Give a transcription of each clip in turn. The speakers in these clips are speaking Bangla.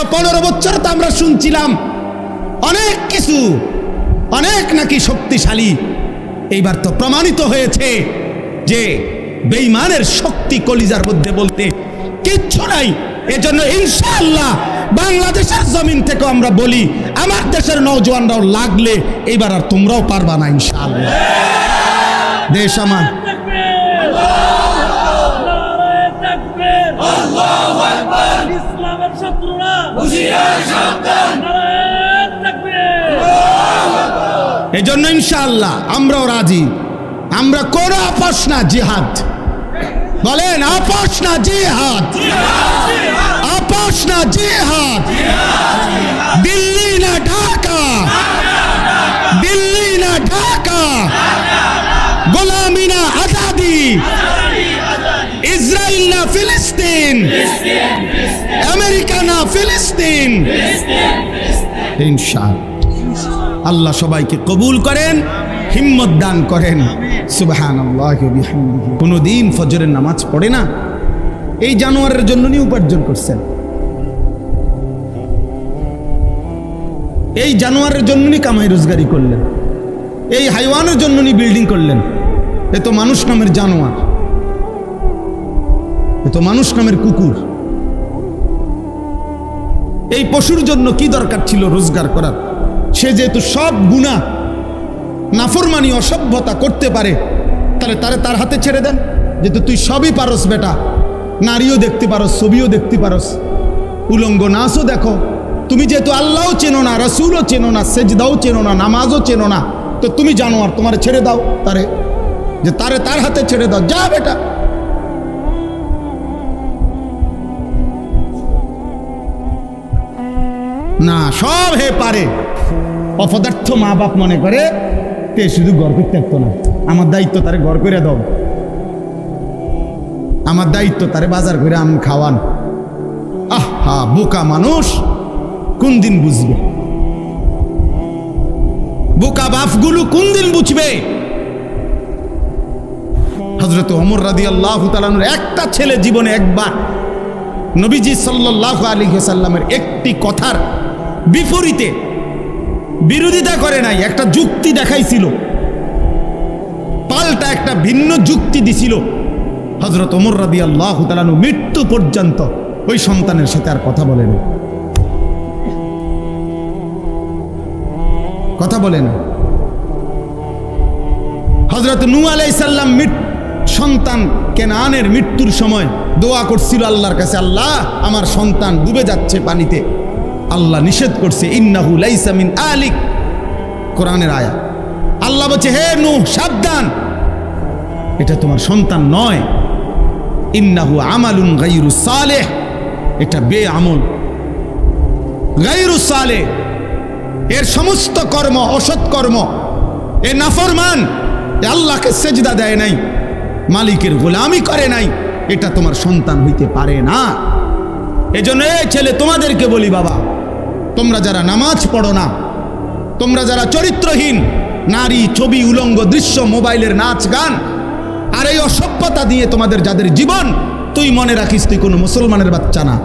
গত 15 বছর তো আমরা শুনছিলাম অনেক কিছু, অনেক নাকি শক্তিশালী। এইবার তো প্রমাণিত হয়েছে যে বেঈমানের শক্তি কলিজার মধ্যে বলতে কিচ্ছু নাই। এজন্য ইনশাআল্লাহ বাংলাদেশের জমিন থেকে আমরা বলি, আমার দেশের নওজওয়ানরাও লাগলে এইবার আর তোমরাও পারবা না ইনশাআল্লাহ। দেশ আমার ইসলামের শত্রুরা হুঁশিয়ার সাবধান, নারায়ে তাকবীর। এজন্য ইনশাআল্লাহ আমরাও রাজি। আমরা কোনো আপোষ না, জিহাদ বলেন, আপোষ না জিহাদ, আপোষ না জিহাদ। দিল্লি না ঢাকা, দিল্লি না ঢাকা, গোলামি না আজাদি, ইসরায়েল না ফিলিস্তিন, আমেরিকা না ফিলিস্তিন। ইনশাআল্লাহ আল্লাহ সবাইকে কবুল করেন, হিম্মত দান করেন। সুবহানাল্লাহি ওয়া বিহামদিহি। কোনদিন ফজরের নামাজ পড়ে না, এই জানোয়ারের জন্য নি উপার্জন করছেন, এই জানোয়ারের জন্য নি কামাই রোজগারি করলেন, এই হাইওয়ানের জন্য নি বিল্ডিং করলেন। এ তো মানুষ নামের জানোয়ার, এ তো মানুষ নামের কুকুর। এই পশুর জন্য কি দরকার ছিল রোজগার করার? সে যেহেতু সব গুনাহ নাফরমানি অসভ্যতা করতে পারে, তাহলে তার হাতে ছেড়ে দেন। যেহেতু তুই সবই পারস বেটা, নারীও দেখতে পারস, ছবিও দেখতে পারস, উলঙ্গ নাচও দেখো। তুমি যেহেতু আল্লাহও চেনো না, রসুলও চেনো না, সেজদাও চেনো না, নামাজও চেনো না, তো তুমি জানোয়ার, তোমার ছেড়ে দাও তারে, যে তার হাতে ছেড়ে দাও, যা বেটা। না, সব হে পারে। অপদার্থ মা বাপ মনে করে তে শুধু ঘর করতে থাকতো না, আমার দায়িত্ব তারে ঘর করে দাও, আমার দায়িত্ব তারে বাজার করে আম খাওয়ান। আহা, বোকা মানুষ কোন দিন বুঝবে? বোকা বাপগুলো কোন দিন বুঝবে? হযরত ওমর রাদিয়াল্লাহু তাআলা আনহুর একটা ছেলে জীবনে একবার নবীজি সাল্লাল্লাহু আলাইহি ওয়াসাল্লামের একটি কথার বিপরীতে বিরোধিতা করে নাই, একটা যুক্তি দেখাইছিল, পাল্টা একটা ভিন্ন যুক্তি দিছিল। হযরত ওমর রাদিয়াল্লাহু তাআলা আনহু মৃত্যু পর্যন্ত ওই সন্তানের সাথে আর কথা বলেন, কথা বলেন। হযরত নূহ আলাইহিস সালাম সন্তান কেনানের মৃত্যুর সময় দোয়া করছিল আল্লাহর কাছে, আল্লাহ আমার সন্তান ডুবে যাচ্ছে পানিতে। আল্লাহ নিষেধ করছে, ইন্নাহু লাইসা মিন আলিক, কোরআনের আয়াত। আল্লাহ বলছে, হে নূহ সাবধান, এটা তোমার সন্তান নয়। ইন্নাহু আমালুন গায়রু সালেহ, এটা বেআমল, গায়রু সালেহ, এর সমস্ত কর্ম অসৎ কর্ম, এ নাফরমান, এ আল্লাহকে সেজদা দেয় নাই, মালিকের গোলামি করে নাই, এটা তোমার সন্তান হইতে পারে না। এজন্য এই ছেলে তোমাদেরকে বলি, বাবা তোমরা যারা নামাজ পড়ো না, তোমরা যারা চরিত্রহীন নারী, ছবি, উলঙ্গ দৃশ্য, মোবাইলের নাচ গান আর এই অসভ্যতা দিয়ে তোমাদের যাদের জীবন, তুই মনে রাখিস তুই কোনো মুসলমানের বাচ্চা না,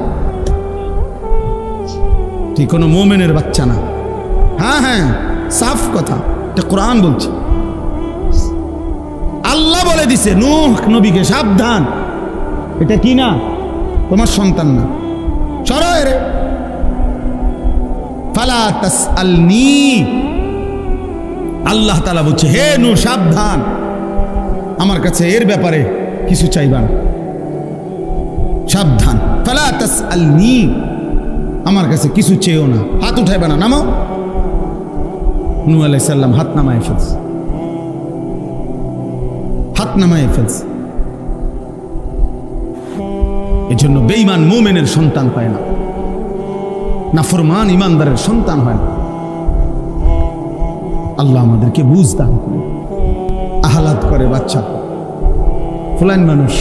তুই কোনো মুমিনের বাচ্চা না। হ্যাঁ হ্যাঁ, সাফ কথা, এটা কোরআন বলছে। আল্লাহ বলে দিছে নূহ নবীকে, সাবধান, এটা কি না তোমার সন্তান না, সরো এরে। ফালা তাসআলনি, আল্লাহ তাআলা বলছে, হে নূহ সাবধান, আমার কাছে এর ব্যাপারে কিছু চাইবা না, সাবধান। ফালা তাসআলনি, আমার কাছে কিছু চেয়েও না, হাত উঠাইবা না, নামো। নূহ আলাইহিস সালাম হাত নামায় ফেলছে, হাত নামায় ফেলছে। এজন্য বেঈমান মুমিনের সন্তান পায় না, নাফরমান ইমানদারের সন্তান হয় না। আল্লাহ আমাদেরকে বুঝ দান করে। আহলাদ করে বাচ্চা, ফুলান মানুষ,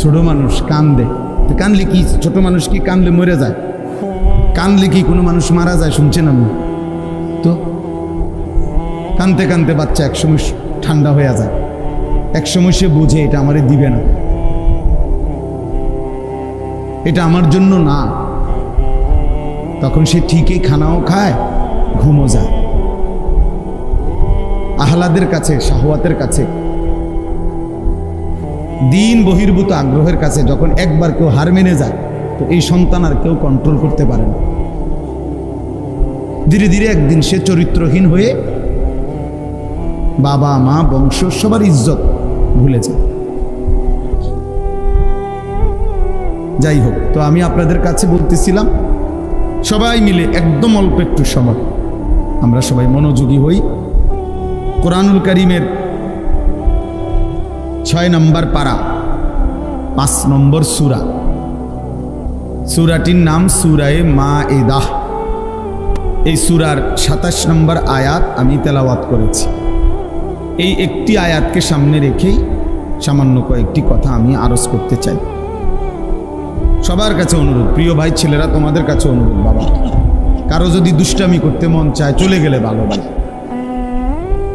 ছোট মানুষ কান্দে, কানলে কি ছোট মানুষ কি কানলে মরে যায়? কানলে কি কোনো মানুষ মারা যায়? শুনছেন আপনি? তো কানতে কানতে বাচ্চা একসময় ঠান্ডা হয়ে যায়, একসময় সে বোঝে এটা আমারে দিবে না। এটা আমার জন্য না। তখন সে ঠিকই খানাও খায়, ঘুমও যায়। আহ্লাদের কাছে, শাহওয়াতের কাছে, দিন বহির্ভূত আগ্রহের কাছে যখন একবার কেউ হার মেনে যায়, তো এই সন্তান আর কেউ কন্ট্রোল করতে পারে না। ধীরে ধীরে একদিন সে চরিত্রহীন হয়ে বাবা মা বংশ সবার ইজ্জত ভুলে যায়। যাই হোক, তো আমি আপনাদের কাছে বলতেছিলাম, সবাই মিলে একদম অল্প একটু সময় আমরা সবাই মনোযোগী হই। কোরআনুল কারীমের 6 নম্বর পারা, 5 নম্বর সূরা। সূরাটির নাম সূরায়ে মায়েদাহ। এই সূরার 27 নম্বর আয়াত আমি তেলাওয়াত করেছি। এই একটি আয়াতকে সামনে রেখেই সামান্য কয়েকটি কথা আমি আরজ করতে চাই। সবার কাছে অনুরোধ, প্রিয় ভাই ছেলেরা, তোমাদের কাছে অনুরোধ, বাবা কারো যদি দুষ্টামি করতে মন চায় চলে গেলে ভালো ভাই,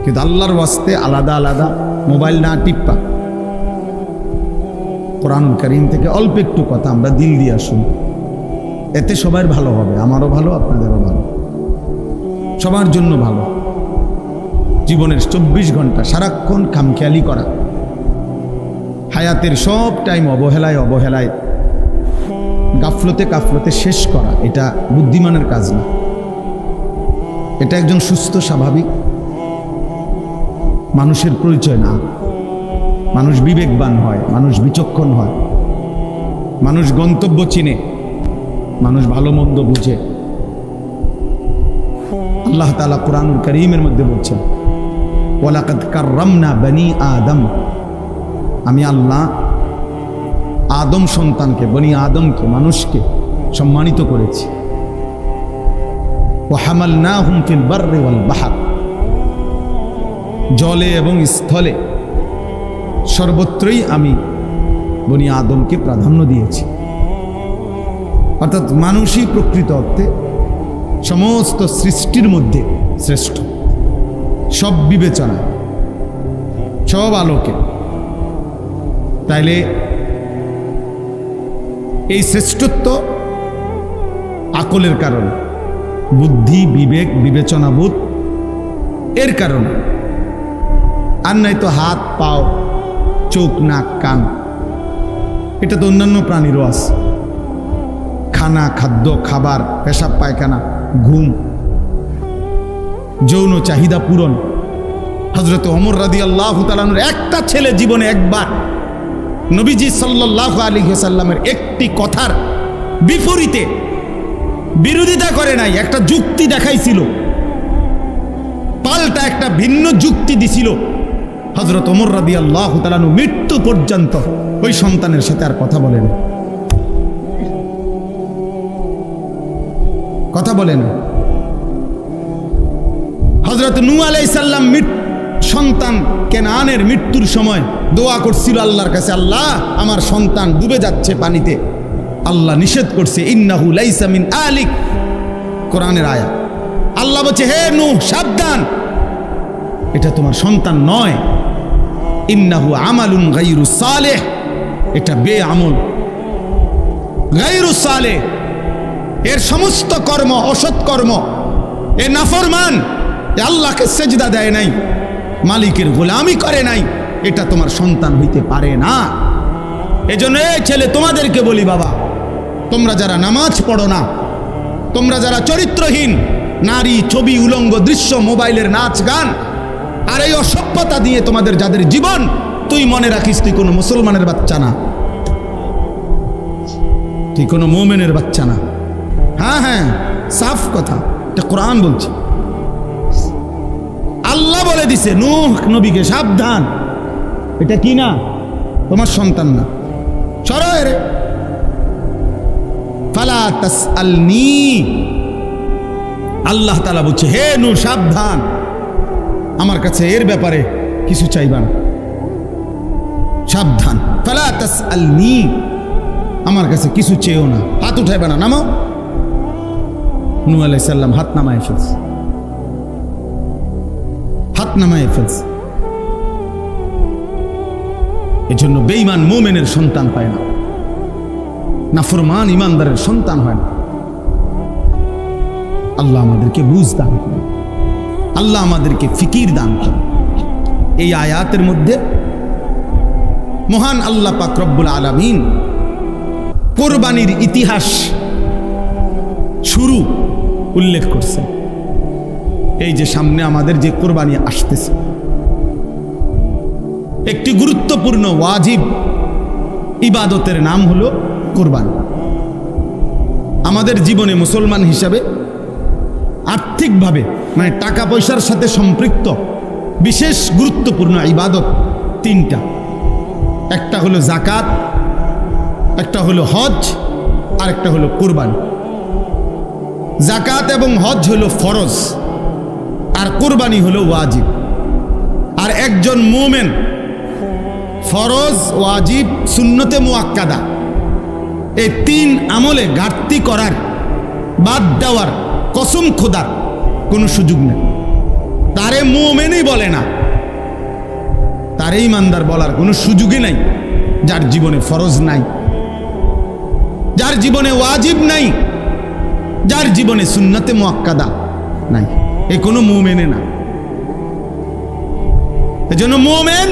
কিন্তু আল্লাহর ওয়াস্তে আলাদা আলাদা মোবাইল না টিপ্পা, কোরআনুল কারীম থেকে অল্প একটু কথা আমরা দিল দিয়ে শুনি। এতে সবার ভালো হবে, আমারও ভালো, আপনাদেরও ভালো, সবার জন্য ভালো। জীবনের 24 ঘন্টা সারাক্ষণ খামখেয়ালি করা, হায়াতের সব টাইম অবহেলায় গাফলতে শেষ করা, এটা বুদ্ধিমানের কাজ না। এটা একজন সুস্থ স্বাভাবিক মানুষের পরিচয় না। মানুষ বিবেকবান হয়, মানুষ বিচক্ষণ হয়, মানুষ গন্তব্য চিনে, মানুষ ভালো মন্দ বুঝে। আল্লাহ তাআলা কোরআনুল কারীমের মধ্যে বলছেন, ওয়ালাকাদ কাররামনা বনি আদম, আমি আল্লাহ আদম সন্তানকে, বনি আদমকে, মানুষকে সম্মানিত করেছি। ওয়া হামালনাহুম ফিল বাররি ওয়াল বাহর, জলে এবং স্থলে সর্বত্রই আমি বনি আদমকে প্রাধান্য দিয়েছি। অর্থাৎ মানুষই প্রকৃত অর্থে সমস্ত সৃষ্টির মধ্যে শ্রেষ্ঠ, সব বিবেচনা, সব আলোকে। তাইলে এই শ্রেষ্ঠত্ব আকলের কারণে, বুদ্ধি, বিবেক, বিবেচনাবোধ এর কারণে, আর নাই তো হাত, পাও, চোখ, নাক, কান। এটা তো অন্যান্য প্রাণীরও আছে। খানা, খাদ্য, খাবার, পেশাব পায়খানা, ঘুম, যৌন চাহিদা পূরণ। হযরত ওমর রাদিয়াল্লাহু তাআলা আনহুর একটা ছেলে জীবনে একবার নবীজি সাল্লাল্লাহু আলাইহি ওয়াসাল্লামের একটি কথার বিপরীতে বিরোধিতা করে নাই, একটা যুক্তি দেখাইছিল, পাল্টা একটা ভিন্ন যুক্তি দিছিল। হযরত ওমর রাদিয়াল্লাহু তাআলা আনহু মৃত্যু পর্যন্ত ওই সন্তানের সাথে আর কথা বলেন, হযরত নূহ আলাইহিস সালাম সন্তান কেনানের মৃত্যুর সময় দোয়া করছিল আল্লাহর কাছে, আল্লাহ আমার সন্তান ডুবে যাচ্ছে পানিতে। আল্লাহ নিষেধ করছে, ইন্নাহু লাইসা মিন আলিক, কোরআনের আয়াত। আল্লাহ বলছে, হে নূহ সাবধান, এটা তোমার সন্তান নয়। ইন্নাহু আমালুন গায়রু সালেহ, এটা বেআমল, গায়রু সালেহ, এর সমস্ত কর্ম অসৎ কর্ম, এ নাফরমান, এ আল্লাহকে সেজদা দেয় নাই, মালিকের গোলামি করে নাই, এটা তোমার সন্তান হইতে পারে না। এজন্য এই ছেলে তোমাদেরকে বলি, বাবা তোমরা যারা নামাজ পড়ো না, তোমরা যারা চরিত্রহীন, নারী, ছবি, উলঙ্গ দৃশ্য, মোবাইলের নাচ গান আর এই অসভ্যতা দিয়ে তোমাদের যাদের জীবন, তুই মনে রাখিস তুই কোনো মুসলমানের বাচ্চা না, তুই কোনো মুমিনের বাচ্চা না। হ্যাঁ, সাফ কথা, এটা কোরআন বলছে। আল্লাহ বলে দিছে নূহ নবীকে, সাবধান, এটা কি না, তোমার সন্তান না। সরয় রে, ফালা তাসআলনি, আল্লাহ তাআলা বলছে, হে নূহ সাবধান, আমার কাছে এর ব্যাপারে কিছু চাইবা না, সাবধান। ফালা তাসআলনি, আমার কাছে কিছু চেয়েও না, হাত উঠাইবা না, নামো। নূহ আলাইহিস সালাম হাত নামায় ফেলছে, হাত নামায় ফেলছে। এজন্য বেঈমান মুমিনের সন্তান পায় না। নাফরমান ইমানদারের সন্তান হয় না। আল্লাহ আমাদেরকে বুঝ দান করেন, আল্লাহ আমাদেরকে ফিকির দান করেন। এই আয়াতের মধ্যে মহান আল্লাহ পাক রব্বুল আলামিন কোরবানির ইতিহাস শুরু উল্লেখ করছেন। এই যে সামনে আমাদের যে কোরবানি আসতেছে, একটি গুরুত্বপূর্ণ ওয়াজিব ইবাদতের নাম হলো কোরবানি। আমাদের জীবনে মুসলমান হিসাবে আর্থিকভাবে মানে টাকা পয়সার সাথে সম্পৃক্ত বিশেষ গুরুত্বপূর্ণ ইবাদত তিনটা। একটা হলো যাকাত, একটা হলো হজ, আর একটা হলো কোরবানি। যাকাত এবং হজ হলো ফরজ, আর কোরবানি হলো ওয়াজিব। আর একজন মুমিন ফরজ, ওয়াজিব, সুন্নতে মুআক্কাদা এই তিন আমলে ঘাটতি করার, বাদ দেওয়ার, কসম খোদার কোনো সুযোগ নেই। তারে মুমিনই বলে না, তারে ইমানদার বলার কোনো সুযোগই নাই যার জীবনে ফরজ নাই, যার জীবনে ওয়াজিব নাই, যার জীবনে সুন্নতে মুআক্কাদা নাই। এ কোনো মুমিনে না। এজন্য মুমিন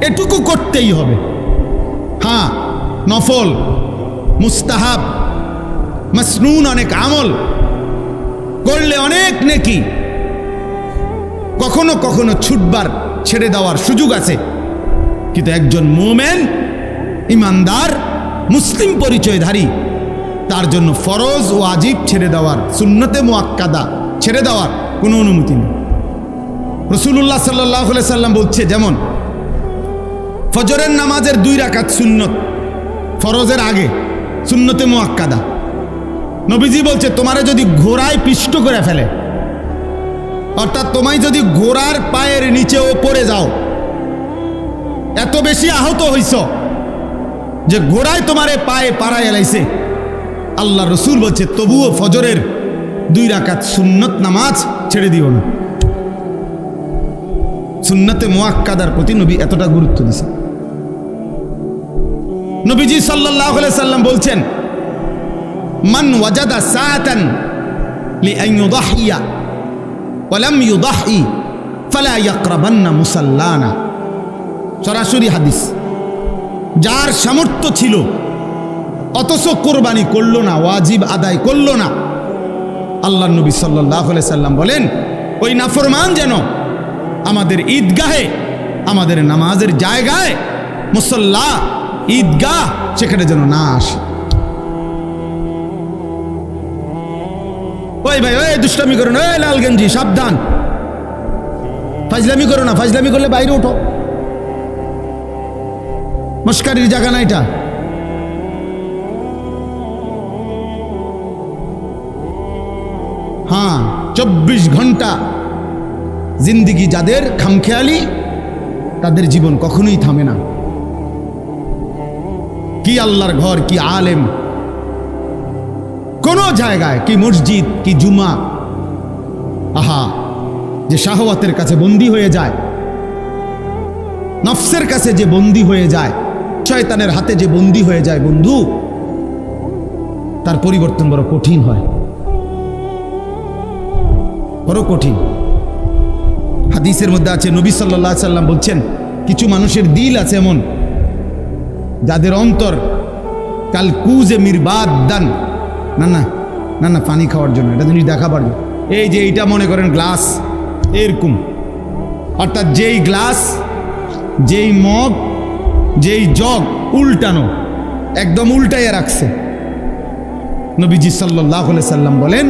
এটুকু করতেই হবে। হ্যাঁ, নফল, মুস্তাহাব, মাসনুন অনেক আমল করলে অনেক নেকি, কখনো কখনো ছুটবার, ছেড়ে দেওয়ার সুযোগ আছে। কিন্তু একজন মুমিন ইমানদার মুসলিম পরিচয়ধারী, তার জন্য ফরজ ওয়াজিব ছেড়ে দেওয়ার, সুন্নতে মুআক্কাদা ছেড়ে দেওয়ার কোনো অনুমতি নেই। রাসূলুল্লাহ সাল্লাল্লাহু আলাইহি সাল্লাম বলছে, যেমন ফজরের নামাজের 2 রাকাত সুন্নত ফরজের আগে, সুন্নতে মুআক্কাদা। নবীজি বলছে, তোমারে যদি ঘোড়ায় পিষ্ট করে ফেলে, অর্থাৎ তোমায় যদি ঘোড়ার পায়ের নিচেও পড়ে যাও, এত বেশি আহত হইছ যে ঘোড়ায় তোমারে পায়ে পাড়ায় এলাইছে, আল্লাহ রসুল বলছে তবুও ফজরের 2 রাকাত সুন্নত নামাজ ছেড়ে দিও না। সুন্নতে মুআক্কাদার প্রতি নবী এতটা গুরুত্ব দিয়েছেন। নবীজি সাল্লাল্লাহু আলাইহি সাল্লাম বলছেন, মান ওয়াজাদা সাআতান লিআন ইউদাহিয়া ওয়া লাম ইউদাহি ফালা ইয়াকরাবান্না মুসাল্লানা। সরাসরি হাদিস। যার সামর্থ্য ছিল অথচ কোরবানি করলো না, ওয়াজিব আদায় করলো না, আল্লাহর নবী সাল্লাল্লাহু আলাইহি সাল্লাম বলেন ওই নাফরমান যেন আমাদের ঈদগাহে, আমাদের নামাজের জায়গায়, মুসল্লা, ঈদগাহ, সেখানে যেন না আসে। ওই ভাই, ওই দুষ্টামি করো না, ওই লাল গেঞ্জি, সাবধান, ফাজলামি করো না, ফাজলামি করলে বাইরে ওঠো, মস্কারির জায়গা না এটা। হ্যাঁ, 24 ঘন্টা জিন্দিগি যাদের খামখেয়ালি, তাদের জীবন কখনোই থামে না। কি আল্লাহর ঘর, কি আলেম, কোন জায়গায়, কি মসজিদ, কি জুমা, আহা, যে শাহওয়াতের কাছে বন্দী হয়ে যায়, নফসের কাছে যে বন্দী হয়ে যায়, শয়তানের হাতে যে বন্দী হয়ে যায়, বন্ধু, তার পরিবর্তন বড় কঠিন হয়, বড় কঠিন। হাদিসের মধ্যে আছে, নবী সাল্লাল্লাহু আলাইহি সাল্লাম বলছেন, কিছু মানুষের দিল আছে এমন যাদের অন্তর কাল কুজে মিরবাদান, না না না না, পানি খাওয়ার জন্য, এটা জিনিস দেখাবার জন্য। এই যে এইটা মনে করেন গ্লাস, এরকম, অর্থাৎ যেই গ্লাস, যেই মগ, যেই জগ উল্টানো, একদম উল্টাইয়া রাখছে। নবীজি সাল্লাল্লাহু আলাইহি সাল্লাম বলেন,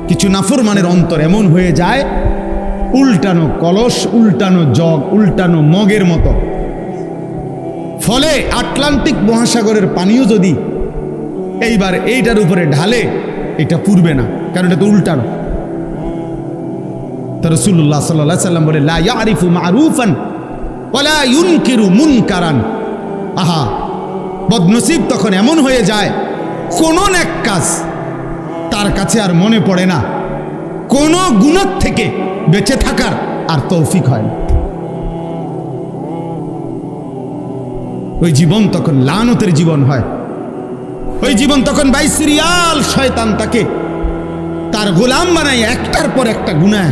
কিছু নাফরমানের অন্তর এমন হয়ে যায়, উল্টানো কলস, উল্টানো জগ, উল্টানো মগের মতো। ফলে আটলান্টিক মহাসাগরের পানিও যদি এইবার এইটার উপরে ঢালে, এটা পুরবে না, কারণ এটা তো উল্টানো। তো রাসূলুল্লাহ সাল্লাল্লাহু আলাইহি সাল্লাম বলে, লা ইয়ারিফু মারুফান ওয়া লা ইউনকিরু মুনকারান। আহা, বদনসিব তখন এমন হয়ে যায়, কোন নেক কাজ তার কাছে আর মনে পড়ে না, কোন গুনাহ থেকে বেঁচে থাকার আর তৌফিক হয় না। ওই জীবন তখন লানতের জীবন হয়, ওই জীবন তখন 22 রিয়াল। শয়তান তাকে তার গোলাম বানায়, একটার পর একটা গুনাহ।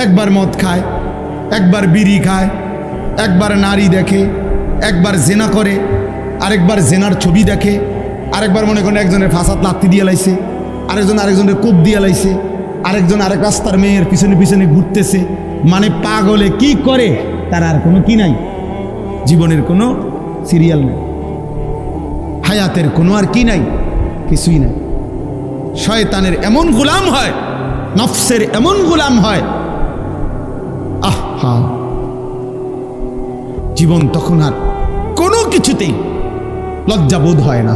একবার মদ খায়, একবার বিড়ি খায়, একবার নারী দেখে, একবার জেনা করে, আরেকবার জেনার ছবি দেখে, আরেকবার মনে করেন একজনের ফাঁসাত লাত্তি দিয়ে লাইছে, আরেকজনের কোপ দিয়ে লাইছে, আরেকজন আরেক রাস্তার মেয়ের পিছনে পিছনে ঘুরতেছে। মানে পাগলে কি করে তার আর কোনো কি নাই, জীবনের কোনো সিরিয়াল নেই, হায়াতের কোনো আর কি নাই, কিছুই নাই। শয়তানের এমন গোলাম হয়, নফসের এমন গোলাম হয়, আহা, জীবন তখন আর কোনো কিছুতেই লজ্জাবোধ হয় না,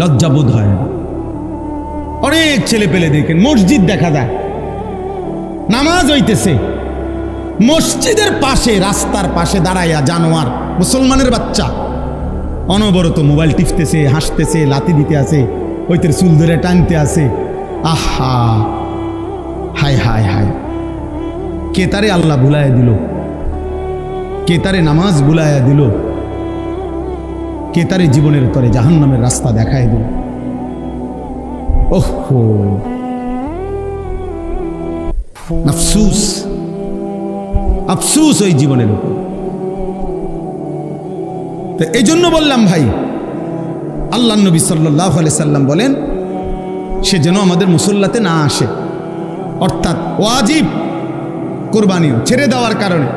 লজ্জাবোধ হয় না। অনেক ছেলে পেলে দেখেন, মসজিদ দেখা যায়, নামাজ হইতেছে, মসজিদের পাশে রাস্তার পাশে দাঁড়াইয়া জানোয়ার মুসলমানের বাচ্চা অনবরত মোবাইল টিপতেছে, হাসতেছে, লাথি দিতে আছে, ওইতের চুল ধরে টানতে আছে। আহা, হায় হায় হায়, কে তারে আল্লাহ ভুলাইয়া দিল, কে তারে নামাজ ভুলাইয়া দিল, কে তারে জীবনের তরে জাহান্নামের রাস্তা দেখায় দিল। ওহো, আফসুস, আফসুস ওই জীবনের উপর। তো এই জন্য বললাম ভাই, আল্লাহ নবী সাল্লাল্লাহু আলাইহি সাল্লাম বলেন সে যেন আমাদের মুসল্লাতে না আসে, অর্থাৎ ওয়াজিব কোরবানি ছেড়ে দেওয়ার কারণে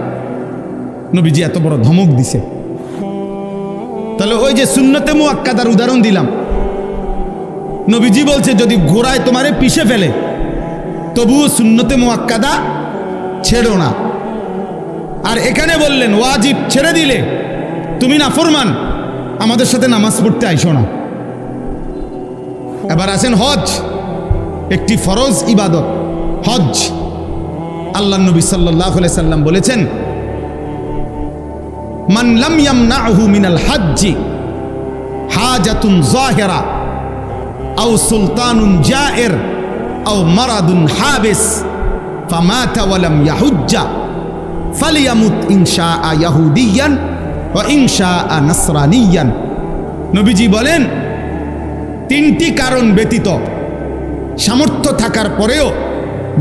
নবীজি এত বড় ধমক দিছে। তাহলে ওই যে সুন্নতে মুআক্কাদার উদাহরণ দিলাম, নবীজি বলছে যদি ঘোড়ায় তোমারে পিষে ফেলে তবুও সুন্নতে মুআক্কাদা ছেড়ো না। আর এখানে বললেন ওয়াজিব ছেড়ে দিলে তুমি নাফরমান, আমাদের সাথে নামাজ পড়তে আইসো না। এবার আসেন হজ, একটি ফরজ ইবাদত হজ। আল্লাহ নবী সাল্লাল্লাহু আলাইহি সাল্লাম বলেছেন মান লাম ইয়ামনাহু মিনাল হজ্জি হাজাতুন যাহিরা আও সুলতানুন জায়ের আও মারাদুন হাবিস ফামাতা ওয়া লাম ইয়াহুজ্জা ফালিয়ামুত ইনশাআ ইয়াহুদিয়ান ওয়া ইনশাআ নাসরানিয়ান। নবীজি বলেন তিনটি কারণ ব্যতীত সামর্থ্য থাকার পরেও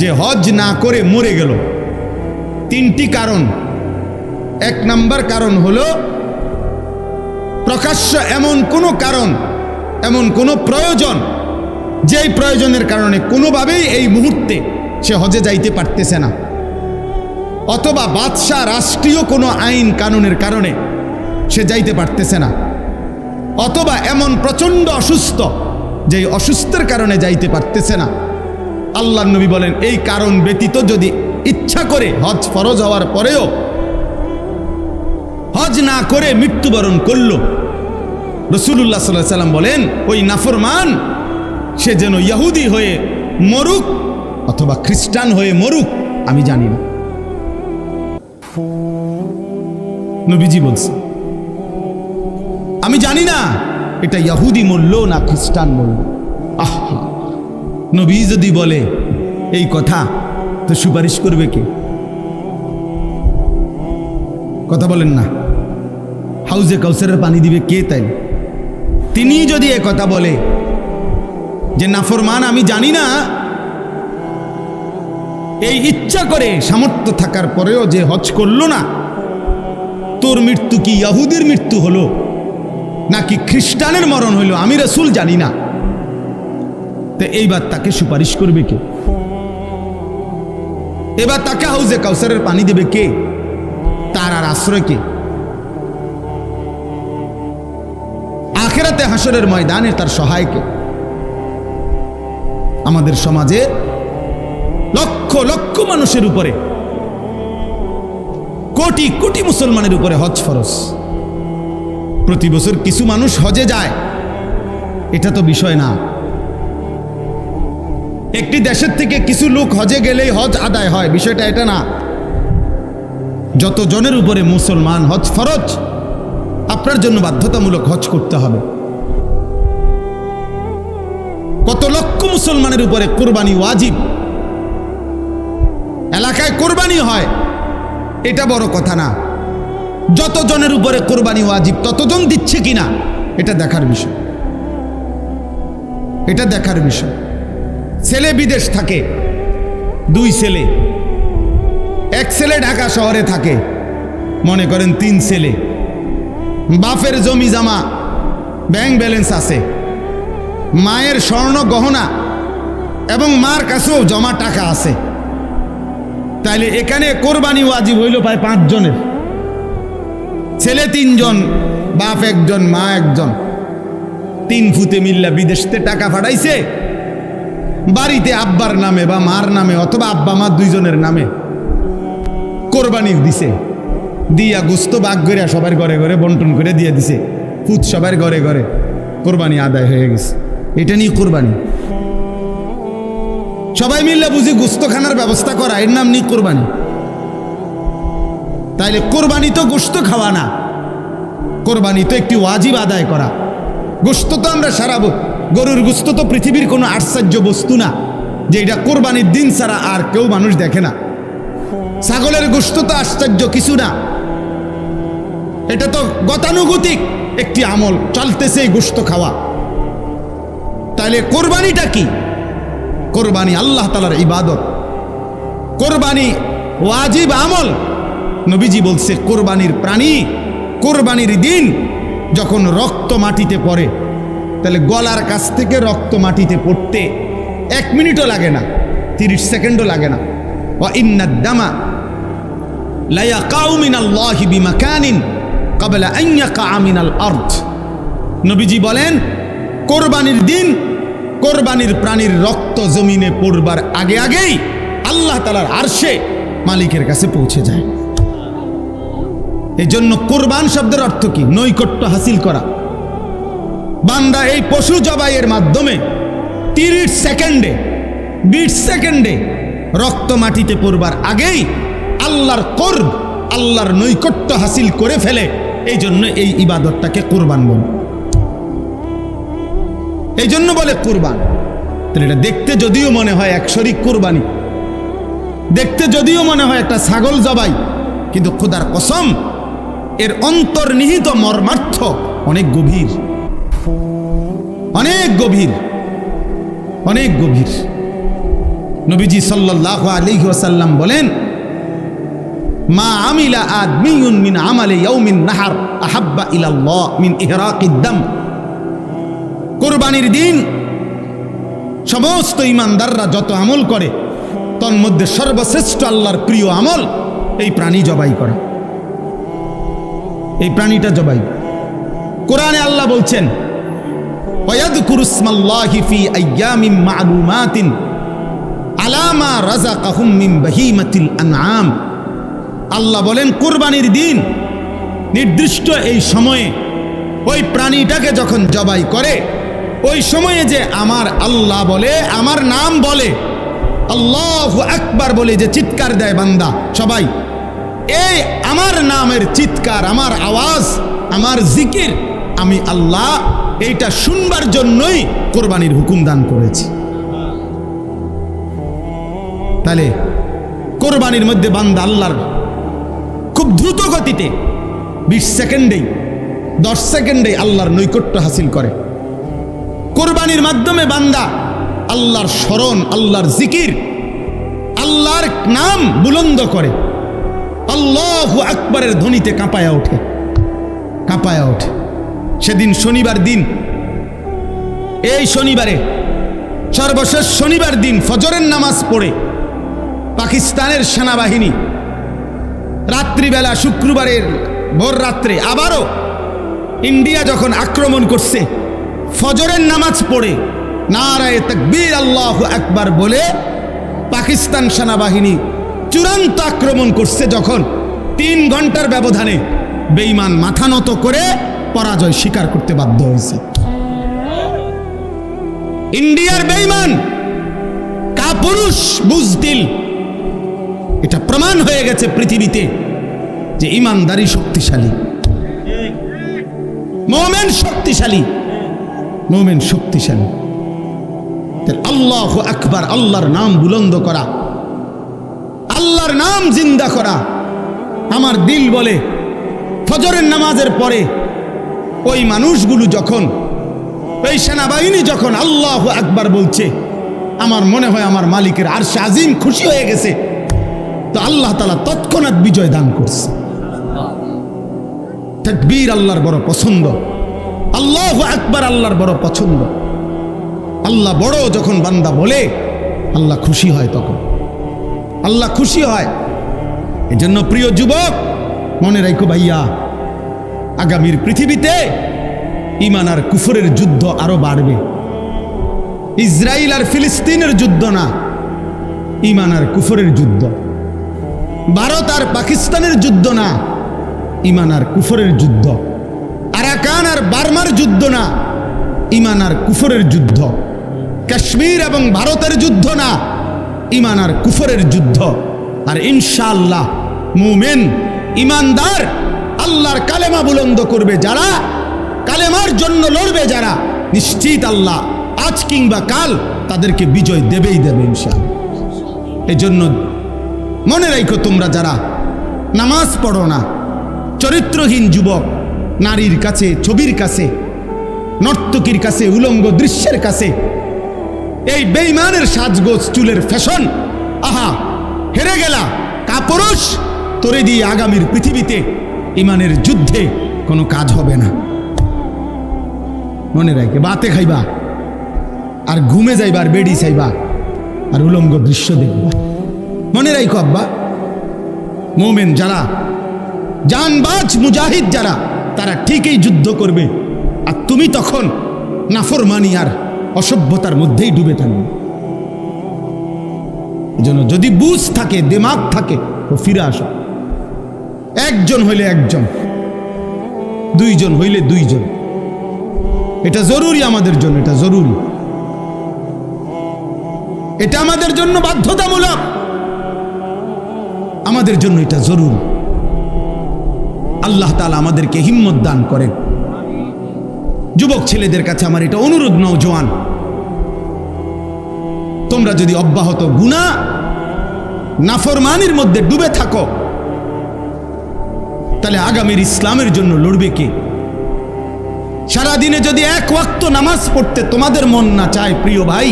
যে হজ না করে মরে গেল, তিনটি কারণ। এক নাম্বার কারণ হলো প্রকাশ্য এমন কোনো কারণ, এমন কোনো প্রয়োজন, যেই প্রয়োজনের কারণে কোনোভাবেই এই মুহূর্তে সে হজে যাইতে পারতেছে না, অথবা বাদশাহ রাষ্ট্রীয় কোনো আইন কানুনের কারণে সে যাইতে পারতেছে না, অথবা এমন প্রচণ্ড অসুস্থ যেই অসুস্থের কারণে যাইতে পারতেছে না। আল্লাহর নবী বলেন এই কারণ ব্যতীত যদি ইচ্ছা করে হজ ফরজ হওয়ার পরেও হজ না করে মৃত্যুবরণ করল, রাসূলুল্লাহ সাল্লাল্লাহু আলাইহি সাল্লাম বলেন ওই নাফরমান সে যেন ইহুদি হয়ে মরুক অথবা খ্রিস্টান হয়ে মরুক, আমি জানি না। নবীজি বলছে আমি জানি না এটা ইহুদি মরল না খ্রিস্টান মরল। আহা, নবী যদি বলে এই কথা তো সুপারিশ করবে কে? কথা বলেন না, হাউজে কাউসারের পানি দিবে কে? তাই তিনি যদি এ কথা বলে যে নাফরমান আমি জানি না, এই ইচ্ছা করে সামর্থ্য থাকার পরেও যে হজ করলো না, তোর মৃত্যু কি ইহুদির মৃত্যু হলো নাকি খ্রিস্টানের মরণ হইল, আমি রাসূল জানি না। তো এইবার তাকে সুপারিশ করবে কে? এবার তাকে হাউজে কাউসারের পানি দেবে কে? তার আর আশ্রয় কে? আখিরাতে হাসরের ময়দানে তার সহায় কে? আমাদের সমাজে লক্ষ লক্ষ মানুষের উপরে, কোটি কোটি মুসলমানের উপরে হজ ফরজ। প্রতি বছর কিছু মানুষ হজে যায়, এটা তো বিষয় না। একটি দেশের থেকে কিছু লোক হজে গেলেই হজ আদায় হয়, বিষয়টা এটা না। যত জনের উপরে মুসলমান হজ ফরজ, আপনার জন্য বাধ্যতামূলক হজ করতে হবে। কত লক্ষ মুসলমানের উপরে কোরবানি ওয়াজিব, এলাকায় কোরবানি হয়, এটা বড় কথা না। যত জনের উপরে কোরবানি ওয়াজিব ততজন দিচ্ছে কিনা এটা দেখার বিষয়, এটা দেখার বিষয়। ছেলে বিদেশ থাকে, 2 ছেলে, এক ছেলে ঢাকা শহরে থাকে, মনে করেন 3 ছেলে, বাপের জমি জমা ব্যাংক ব্যালেন্স আছে, মায়ের স্বর্ণ গহনা এবং মার কাছেও জমা টাকা আছে। তাইলে এখানে কোরবানি ওয়াজিব হইল প্রায় 5 জনের। ছেলে 3 জন, বাপ 1 জন, মা 1 জন, 3 ফুতে মিল্লা বিদেশতে টাকা পাঠাইছে, বাড়িতে আব্বার নামে বা মার নামে অথবা আব্বা মা 2 জনের নামে কোরবানি দিছে, দিয়া গোস্ত বাগ করে সবার ঘরে ঘরে বন্টন করে দিয়ে দিছে, ফুট সবার ঘরে ঘরে কোরবানি আদায় হয়ে গেছে। এটা নিয়ে কোরবানি, সবাই মিললে বুঝি গোস্ত খানার ব্যবস্থা করা, এর নাম নিয়ে কোরবানি। তাইলে কোরবানি তো গোস্ত খাওয়া না, কোরবানি তো একটি ওয়াজিব আদায় করা। গোস্ত তো আমরা সারাবো, গরুর গোস্ত তো পৃথিবীর কোনো আশ্চর্য বস্তু না যে এটা কোরবানির দিন ছাড়া আর কেউ মানুষ দেখে না। ছাগলের গোস্ত তো আশ্চর্য কিছু না, এটা তো গতানুগতিক একটি আমল, চলতেছে এই গোস্ত খাওয়া। তাইলে কোরবানিটা কি? কোরবানি আল্লাহ তাআলার ইবাদত, কোরবানি ওয়াজিব আমল। নবীজি বলছে কোরবানির প্রাণী কোরবানির দিন যখন রক্ত মাটিতে পড়ে, তাহলে গলার কাছ থেকে রক্ত মাটিতে পড়তে 1 মিনিটও লাগে না, 30 সেকেন্ডও লাগে না। ওয়া ইন্নাদ দামা লা ইয়াকাউ মিনাল্লাহি বিমাকানিন ক্বাবলা আন ইয়াকা মিনাল আরদ। নবীজি বলেন কোরবানির দিন কোরবানির প্রাণীর রক্ত জমিনে পড়বার আগে আগেই আল্লাহ তাআলার আরশে মালিকের কাছে পৌঁছে যায়। এই জন্য কোরবান শব্দের অর্থ কি? নৈকট্য হাসিল করা। বান্দা এই পশু জবাইয়ের মাধ্যমে 30 সেকেন্ডে 20 সেকেন্ডে রক্ত মাটিতে পড়বার আগেই আল্লাহর কোরব, আল্লাহর নৈকট্য হাসিল করে ফেলে। এই জন্য এই ইবাদতটাকে কোরবান বলে, এই জন্য বলে কোরবান। তাহলে এটা দেখতে যদিও মনে হয় এক শরীক কোরবানি, দেখতে যদিও মনে হয় একটা ছাগল জবাই, কিন্তু খোদার কসম এর অন্তর্নিহিত মর্মার্থ অনেক গভীর, অনেক গভীর, অনেক গভীর। নবীজি সাল্লাল্লাহু আলাইহি ওয়াসাল্লাম বলেন মা আমিলা আদমিয়ুন মিন আমালি ইয়াউমিন নাহার আহাব্বা ইলাল্লাহ মিন ইহরাকিদ দাম। কোরবানির দিন সমস্ত ইমানদাররা যত আমল করে তন্মধ্যে মধ্যে সর্বশ্রেষ্ঠ আল্লাহর প্রিয় আমল এই প্রাণী জবাই করা, এই প্রাণীটা জবাই। কোরআনে আল্লাহ বলছেন ওয়ায়াযকুরু ইসমাল্লাহি ফি আইয়ামিন মা'লুমাতিন আলা মা রাযাকাহুম মিন বাহিমাতিল আনআম। আল্লাহ বলেন কোরবানির দিন নির্দিষ্ট এই সময়ে ওই প্রাণীটাকে যখন জবাই করে, ওই সময়ে যে আমার আল্লাহ বলে, আমার নাম বলে, আল্লাহু আকবার বলে যে চিৎকার দেয় বান্দা সবাই, এই আমার নামের চিৎকার, আমার আওয়াজ, আমার জিকির আমি আল্লাহ এইটা শুনবার জন্যই কোরবানির হুকুম দান করেছি। তাহলে কোরবানির মধ্যে বান্দা আল্লাহর খুব দ্রুত গতিতে 20 সেকেন্ডেই 10 সেকেন্ডেই আল্লাহর নৈকট্য হাসিল করে। কোরবানির মাধ্যমে বান্দা আল্লাহর স্মরণ, আল্লাহর জিকির, আল্লাহর নাম বুলন্দ করে, আল্লাহু আকবারের ধ্বনিতে কাঁপায়া ওঠে, কাঁপায়া ওঠে। সেদিন শনিবার দিন, এই শনিবারে সর্বশেষ শনিবার দিন ফজরের নামাজ পড়ে পাকিস্তানের সেনাবাহিনী রাত্রিবেলা শুক্রবারের ভোর রাত্রে আবারও ইন্ডিয়া যখন আক্রমণ করছে, ফজরের নামাজ পড়ে নারায়ে তাকবীর আল্লাহু আকবার বলে পাকিস্তান সেনাবাহিনী চূড়ান্ত আক্রমণ করছে। যখন 3 ঘন্টার ব্যবধানে বেঈমান মাথা নত করে পরাজয় স্বীকার করতে বাধ্য হয়েছে। ইন্ডিয়ার বেঈমান কাপুরুষ বুজদিল, এটা প্রমাণ হয়ে গেছে পৃথিবীতে যে ইমানদারি শক্তিশালী, মুমিন শক্তিশালী, মুমিন শক্তিশালী। আল্লাহু আকবার, আল্লাহর নাম বুলন্দ করা, আল্লাহর নাম জিন্দা করা। আমার দিল বলে ফজরের নামাজের পরে ওই মানুষগুলো যখন, এই সেনাবাহিনী যখন আল্লাহু আকবার বলছে, আমার মনে হয় আমার মালিকের আরশে আজিম খুশি হয়ে গেছে, তো আল্লাহ তাআলা তৎক্ষণাৎ বিজয় দান করছে। তাকবীর আল্লাহর বড় পছন্দ, আল্লাহু আকবার আল্লাহর বড় পছন্দ। আল্লাহ বড় যখন বান্দা বলে, আল্লাহ খুশি হয়, তখন আল্লাহ খুশি হয়। এজন্য প্রিয় যুবক, মনে রাখো ভাইয়া, আগামীর পৃথিবীতে ঈমান আর কুফরের যুদ্ধ আরো বাড়বে। ইসরায়েল আর ফিলিস্তিনের যুদ্ধ না, ঈমান আর কুফরের যুদ্ধ। ভারত আর পাকিস্তানের যুদ্ধ না, ঈমান আর কুফরের যুদ্ধ। আরাকান আর বার্মার যুদ্ধ না, ঈমান আর কুফরের যুদ্ধ। কাশ্মীর এবং ভারতের যুদ্ধ না, ঈমান আর কুফরের যুদ্ধ। আর ইনশাআল্লাহ মুমিন ঈমানদার আল্লাহর কালেমা বুলন্দ করবে যারা, কালেমার জন্য লড়বে যারা, নিশ্চিত আল্লাহ আজ কিংবা কাল তাদেরকে বিজয় দেবেই দেবে ইনশাআল্লাহ। এজন্য মনে রাখো, তোমরা যারা নামাজ পড়ো না, চরিত্রহীন যুবক, নারীর কাছে, ছবির কাছে, নর্তকীর কাছে, উলঙ্গ দৃশ্যের কাছে, এই বেঈমানের সাজগোজ, চুলের ফ্যাশন, আহা হেরে গেলা কাপুরুষ, তোরে দিয়ে আগামীর পৃথিবীতে ঈমানের যুদ্ধে কোনো কাজ হবে না। মনে রাখে, বাতে খাইবা আর ঘুমে যাইবা আর বেডি চাইবা আর উলঙ্গ দৃশ্য দেখবা। মনে রাখো আব্বা, মুমিন যারা, জানবাজ মুজাহিদ যারা, তারা ঠিকই যুদ্ধ করবে, আর তুমি তখন নাফরমানি আর অসভ্যতার মধ্যেই ডুবে থাকবে। এজন্য যদি বুঝ থাকে, দিমাগ থাকে, তো ফিরে আসো। একজন হইলে একজন, দুইজন হইলে দুইজন, এটা জরুরি আমাদের জন্য, এটা জরুরি, এটা আমাদের জন্য বাধ্যতামূলক, আমাদের জন্য এটা জরুরি। আল্লাহ তাআলা আমাদেরকে হিম্মত দান করেন। যুবক ছেলেদের কাছে আমার এটা অনুরোধ, নওজোয়ান, তোমরা যদি অব্যাহত গুনাহ নাফরমানির মধ্যে ডুবে থাকো, তাহলে আগামীর ইসলামের জন্য লড়বে কে? সারাদিনে যদি এক ওয়াক্ত নামাজ পড়তে তোমাদের মন না চায়, প্রিয় ভাই,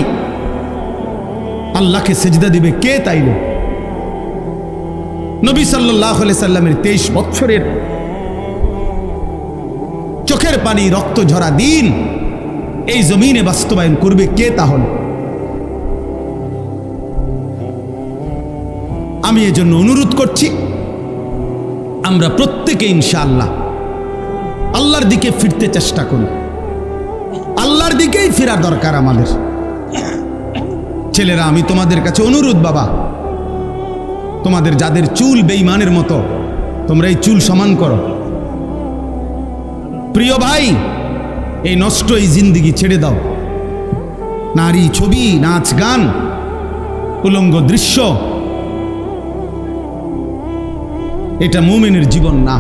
আল্লাহকে সেজদা দিবে কে? তাইলে নবী সাল্লাল্লাহু আলাইহি সাল্লামের 23 বছরের চোখের পানি, রক্ত ঝরা দিন এই জমিনে বাস্তবায়ন করবে কে? তাহলে আমি এজন্য অনুরোধ করছি, আমরা প্রত্যেকে ইনশাআল্লাহ আল্লাহর দিকে ফিরতে চেষ্টা করি। আল্লাহর দিকেই ফেরা দরকার আমাদের। ছেলেরা, আমি তোমাদের কাছে অনুরোধ, বাবা, তোমাদের যাদের চুল বেঈমানের মতো, তোমরা এই চুল সমান করো। প্রিয় ভাই, এই নষ্ট এই জিন্দেগি ছেড়ে দাও। নারী, ছবি, নাচ, গান, উলঙ্গ দৃশ্য, এটা মুমিনের জীবন না।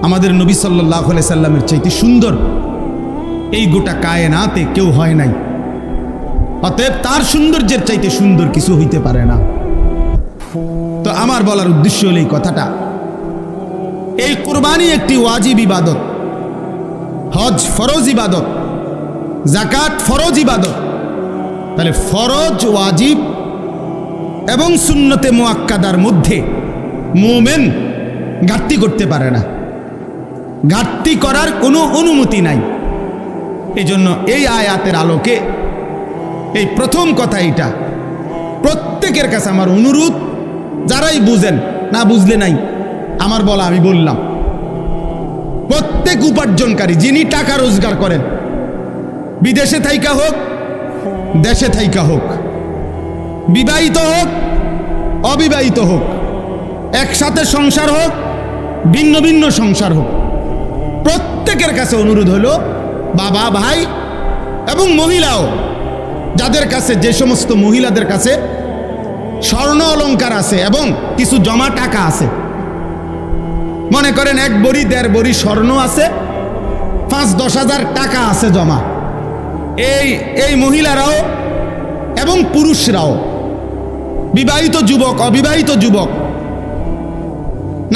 আমাদের নবী সাল্লাল্লাহু আলাইহি সাল্লামের চাইতে সুন্দর এই গোটা কায়নাতে কেউ হয় নাই। অতএব তার সৌন্দর্যের চাইতে সুন্দর কিছু হইতে পারে না। তো আমার বলার উদ্দেশ্য হলো এই কথাটা, এই কুরবানি একটি ওয়াজিব ইবাদত, হজ ফরজ ইবাদত, যাকাত ফরজ ইবাদত। তাহলে ফরজ, ওয়াজিব এবং সুন্নতে মুআক্কাদার মধ্যে মুমিন ঘাটতি করতে পারে না, ঘাটতি করার কোনো অনুমতি নাই। এই জন্য এই আয়াতের আলোকে এই প্রথম কথা, এটা প্রত্যেকের কাছে আমার অনুরোধ, যারাই বুঝেন, না বুঝলে নাই, আমার বলা আমি বললাম, প্রত্যেক উপার্জনকারী যিনি টাকা রোজগার করেন, বিদেশে থাইকা হোক, দেশে থাইকা হোক, বিবাহিত হোক, অবিবাহিত হোক, একসাথে সংসার হোক, ভিন্ন ভিন্ন সংসার হোক, প্রত্যেকের কাছে অনুরোধ হলো, বাবা, ভাই এবং মহিলাও, যাদের কাছে, যে সমস্ত মহিলাদের কাছে স্বর্ণ অলংকার আছে এবং কিছু জমা টাকা আছে, মনে করেন 1 বড়ি 1.5 বড়ি স্বর্ণ আছে, 5-10 হাজার টাকা আছে জমা, এই মহিলারাও এবং পুরুষরাও, বিবাহিত যুবক, অবিবাহিত যুবক,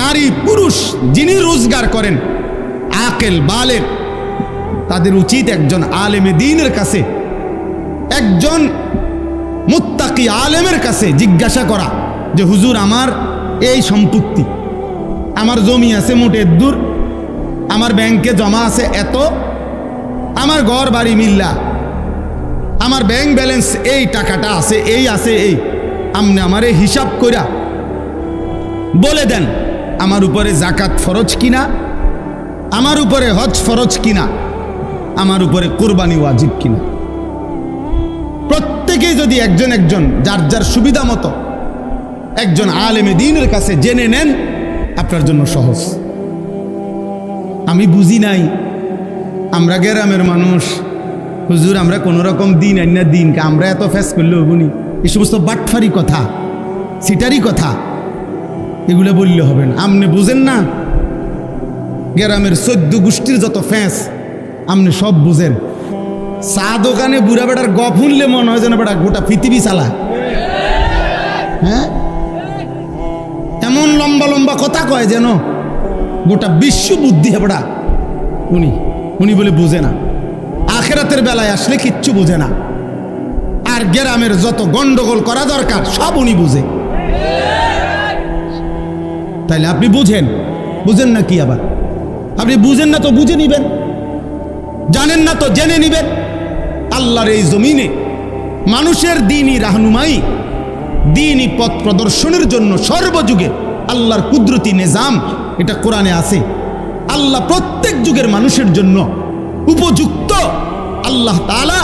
নারী, পুরুষ, যিনি রোজগার করেন, আকেল বালেগ, তাদের উচিত একজন আলেমে দ্বীনের কাছে, একজন মুত্তাকি আলেমের কাছে জিজ্ঞাসা করা যে হুজুর আমার এই সম্পত্তি, আমার জমি আছে মোটে দূর, আমার ব্যাংকে জমা আছে এত, আমার ঘর বাড়ি মিল্লা, আমার ব্যাংক ব্যালেন্স এই টাকাটা আছে এই আছে এই, আপনি আমার এই হিসাব কইরা বলে দেন আমার উপরে জাকাত ফরজ কিনা, আমার উপরে হজ ফরজ কিনা, আমার উপরে কোরবানি ওয়াজিব কিনা। প্রত্যেকেই যদি একজন একজন যার যার সুবিধা মতো একজন আলেমে দ্বীনের কাছে জেনে নেন, আপনার জন্য সহজ। আমি বুঝি নাই, আমরা গ্রামের মানুষ, হুজুর আমরা কোনো রকম দিন আইনা দিন, আমরা এত ফেস করলে হবনি, এই সমস্ত বাটফারি কথা, সিটারি কথা, এগুলো বললে হবে না। আপনি বুঝেন না, গ্রামের 14 গোষ্ঠীর যত ফ্যাঁস আপনি সব বুঝেন। চা দোকানে বুড়া বেটার গপ শুনলে মনে হয় যেন বেটা গোটা পৃথিবী চালা। হ্যাঁ, এমন লম্বা লম্বা কথা কয় যেন গোটা বিশ্ব বুদ্ধি হেবড়া। উনি বলে বুঝে না, আখেরাতের বেলায় আসলে কিচ্ছু বুঝে না। আর গ্রামের যত গন্ডগোল করা দরকার সব উনি বুঝে। তাইলে আপনি বুঝেন না কি? আবার আপনি বুঝেন না তো বুঝে নিবেন, জানেন না তো জেনে নিবেন। আল্লাহর এই জমিনে মানুষের দ্বীনি রাহনুমাই, দ্বীনি পথ প্রদর্শনের জন্য সর্বযুগে আল্লাহর কুদরতি নিজাম, এটা কোরআনে আছে। আল্লাহ প্রত্যেক যুগের মানুষের জন্য উপযুক্ত আল্লাহ তাআলা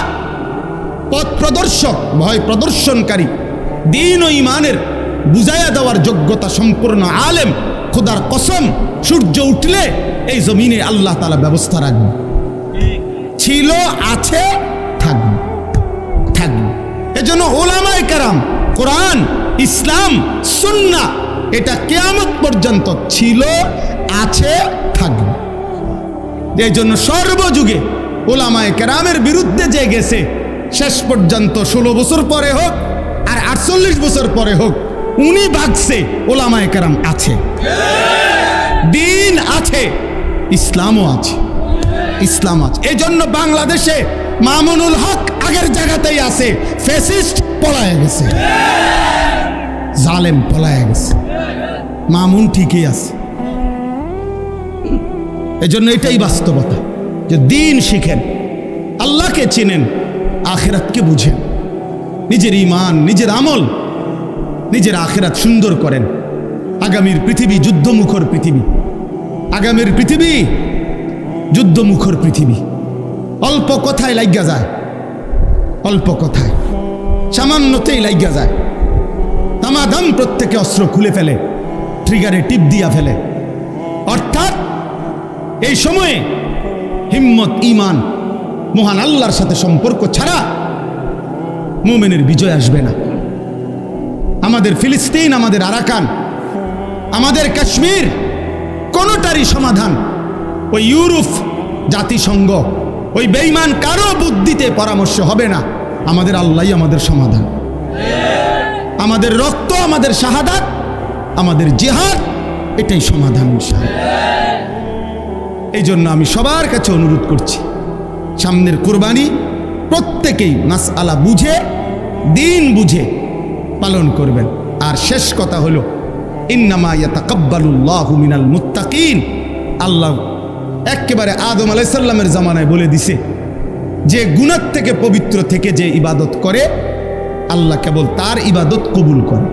পথ প্রদর্শক, ভয় প্রদর্শনকারী, দ্বীন ও ঈমানের বুঝাইয়া দেওয়ার যোগ্যতা সম্পূর্ণ আলেম। খোদার কসম, সূর্য উঠলে এই জমিনে আল্লাহ তাআলা ব্যবস্থা রাখবে, ছিল, আছে, থাকবে। এজন্য ওলামায়ে কেরাম, কোরআন, ইসলাম, সুন্নাহ এটা কিয়ামত পর্যন্ত ছিল, আছে, থাকবে। এই জন্য সর্বযুগে ওলামায়ে কেরামের বিরুদ্ধে যে গেছে, শেষ পর্যন্ত 16 বছর পরে হোক আর 48 বছর পরে হোক, উনি ভাগছে, ওলামায়ে কেরাম আছে, দ্বীন আছে, ইসলামও আছে, ইসলাম আছে। এই জন্য বাংলাদেশে মামুনুল হক আগের জায়গাতেই আছে, ফ্যাসিস্ট পলায় গেছে, জালেম পলায় গেছে, মামুন ঠিকই আছে। এজন্য এটাই বাস্তবতা যে দ্বীন শিখেন, আল্লাহকে চিনেন, আখিরাতকে বুঝেন, নিজের ঈমান, নিজের আমল, নিজের আখিরাত সুন্দর করেন। আগামীর পৃথিবী যুদ্ধমুখর পৃথিবী, আগামীর পৃথিবী যুদ্ধমুখর পৃথিবী। অল্প কথায় লাগিয়া যায়, অল্প কথায় সামান্যতেই লাগিয়া যায়, তামাদাম প্রত্যেকে অস্ত্র খুলে ফেলে, ট্রিগারে টিপ দিয়া ফেলে। অর্থাৎ এই সময়ে হিম্মত, ঈমান, মহান আল্লাহর সাথে সম্পর্ক ছাড়া মুমিনের বিজয় আসবে না। আমাদের ফিলিস্তিন, আমাদের আরাকান, আমাদের কাশ্মীর, কোনোটারই সমাধান ওই ইউরোপ, জাতিসংঘ, ওই বেঈমান কারো বুদ্ধিতে পরামর্শ হবে না। আমাদের আল্লাহই আমাদের সমাধান, আমাদের রক্ত, আমাদের শাহাদাত, আমাদের জিহাদ, এটাই সমাধান ইনশাআল্লাহ। এই জন্য আমি সবার কাছে অনুরোধ করছি, সামনের কুরবানি প্রত্যেকেই মাসআলা বুঝে, দ্বীন বুঝে পালন করবেন। আর শেষ কথা হলো, ইন্নামা ইয়াতাকাব্বালুল্লাহু মিনাল মুত্তাকিন। আল্লাহ একেবারে আদম আলাইহিস সালামের জামানায় বলে দিছে যে গুনাহ থেকে পবিত্র থেকে যে ইবাদত করে, আল্লাহ কেবল তার ইবাদত কবুল করে।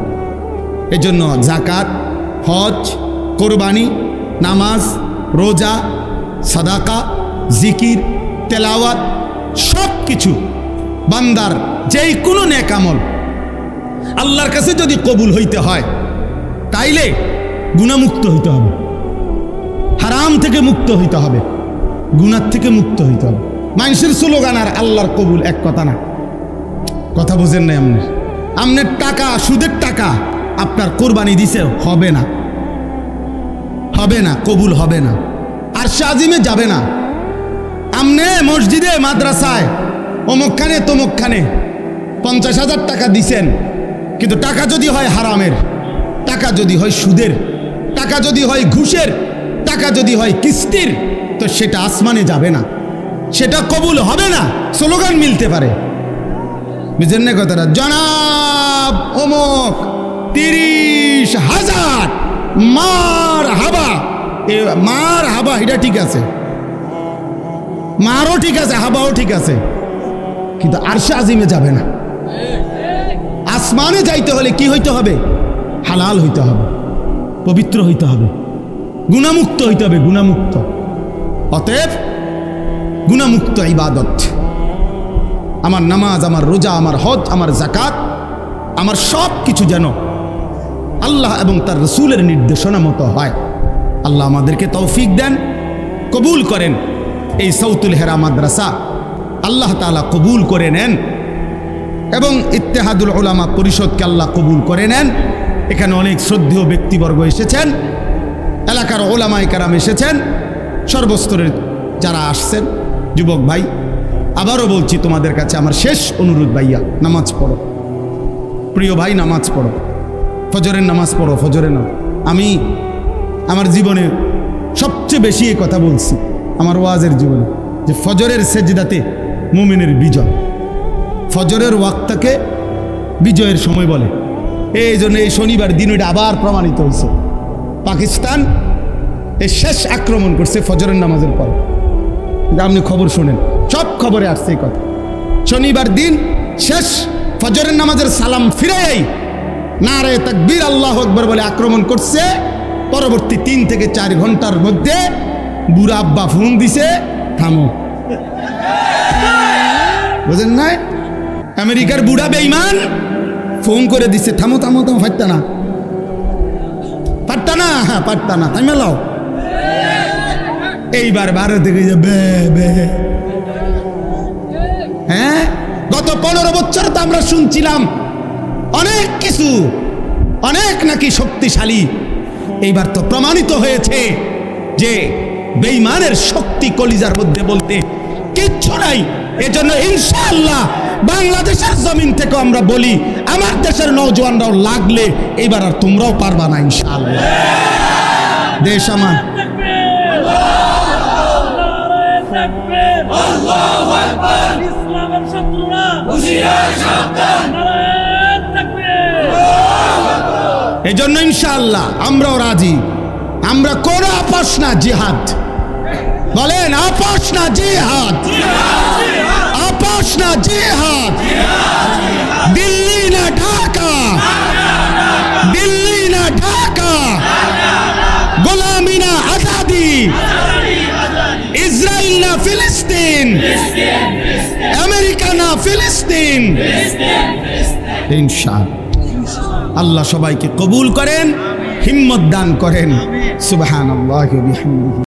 এজন্য যাকাত, হজ, কোরবানি, নামাজ, রোজা, সাদাকা, জিকির, তেলাওয়াত, সব কিছু বান্দার যেই কোনো নেক আমল আল্লাহর কাছে যদি কবুল হইতে হয়, তাইলে গুনাহমুক্ত হইতে হবে, হারাম থেকে মুক্ত হইতে হবে, গুনাহ থেকে মুক্ত হইতে হবে। মানুষের স্লোগান আর আল্লাহর কবুল এক কথা না, কথা বুঝেন নাই আপনি? আপনার টাকা, সুদের টাকা আপনার কোরবানি দিছে, হবে না, হবে না, কবুল হবে না, আর শাজিমে যাবে না। আমনে মসজিদে, মাদ্রাসায়, অমুকখানে তমুকখানে 50,000 টাকা দিছেন, কিন্তু টাকা যদি হয় হারামের, টাকা যদি হয় সুদের, টাকা যদি হয় ঘুষের, টাকা যদি হয় কিস্তির, তো সেটা আসমানে যাবে না, সেটা কবুল হবে না। স্লোগান মিলতে পারে, বুঝেন না কথাটা? জনাব অমুক 30,000 মার হাবা, মার হাবা এটা ঠিক আছে, মারও ঠিক আছে, হাবাও ঠিক আছে, কিন্তু আরশে আজিমে যাবে না। আসমানে যাইতে হলে কি হইতে হবে? হালাল হইতে হবে, পবিত্র হইতে হবে, গুণামুক্ত হইতে হবে, গুণামুক্ত। অতএব গুণামুক্ত ইবাদত, আমার নামাজ, আমার রোজা, আমার হজ, আমার যাকাত, আমার সব কিছু যেন আল্লাহ এবং তার রসুলের নির্দেশনা মতো হয়। আল্লাহ আমাদেরকে তৌফিক দেন, কবুল করেন। এই সাউতুল হেরা মাদ্রাসা আল্লাহ তাআলা কবুল করে নেন এবং ইত্তেহাদুল উলামা পরিষদকে আল্লাহ কবুল করে নেন। এখানে অনেক শ্রদ্ধেয় ব্যক্তিবর্গ এসেছেন, এলাকার ওলামায়ে কেরাম এসেছেন, সর্বস্তরের যারা আসছেন, যুবক ভাই, আবারও বলছি তোমাদের কাছে আমার শেষ অনুরোধ, ভাইয়া নামাজ পড়ো, প্রিয় ভাই নামাজ পড়ো, ফজরের নামাজ পড়ো, ফজরের নামাজ। আমি আমার জীবনে সবচেয়ে বেশি এই কথা বলছি আমার ওয়াজের জীবনে, যে ফজরের সেজদাতে মুমিনের বিজয়, ফজরের ওয়াক্তকে বিজয়ের সময় বলে। এই জন্য এই শনিবার দিন ওইটা আবার প্রমাণিত হয়েছে। পাকিস্তান এই শেষ আক্রমণ করছে ফজরের নামাজের পর, আপনি খবর শোনেন, সব খবরে আসছে এই কথা। শনিবার দিন শেষ ফজরের নামাজের সালাম ফিরাই নারে তাকবীর আল্লাহু আকবার বলে আক্রমণ করছে। পরবর্তী 3 থেকে 4 ঘন্টার মধ্যে বুড়া আব্বা ফোন দিছে, থামো। বুঝেন নাই? আমেরিকার বুড়া বেঈমান ফোন করে দিছে, থামো থামো থামো, পারতা না, পারতা না, হ্যাঁ পারতা না, থামে লাও। এইবার ভারত থেকে যাবে, হ্যাঁ গত 15 বছর তো আমরা শুনছিলাম অনেক কিছু, অনেক নাকি শক্তিশালী। এইবার তো প্রমাণিত হয়েছে যে বেঈমানের শক্তি কলিজার মধ্যে বলতে কিচ্ছু নাই। এজন্য ইনশাআল্লাহ বাংলাদেশের জমিন থেকে আমরা বলি, আমার দেশের নওজোয়ানরাও লাগলে এইবার আর তোমরাও পারবা না ইনশাআল্লাহ। দেশ আমার ইসলামের শত্রুরা হুঁশিয়ার, সাবধান, নারায়ে তাকবীর। এই জন্য ইনশাআল্লাহ আমরাও রাজি। আমরা কোন আপোষ না, জিহাদ বলেন, আপোষ না জিহাদ, আপোষ না জিহাদ। দিল্লি না ঢাকা, দিল্লি না ঢাকা, গোলামি না আজাদি, ইসরায়েল না ফিলিস্তিন, আমেরিকা না ফিলিস্তিন। ইনশাআল্লাহ আল্লাহ সবাইকে কবুল করেন, হিম্মত দান করেন। সুবহানাল্লাহি ওয়া বিহামদিহি।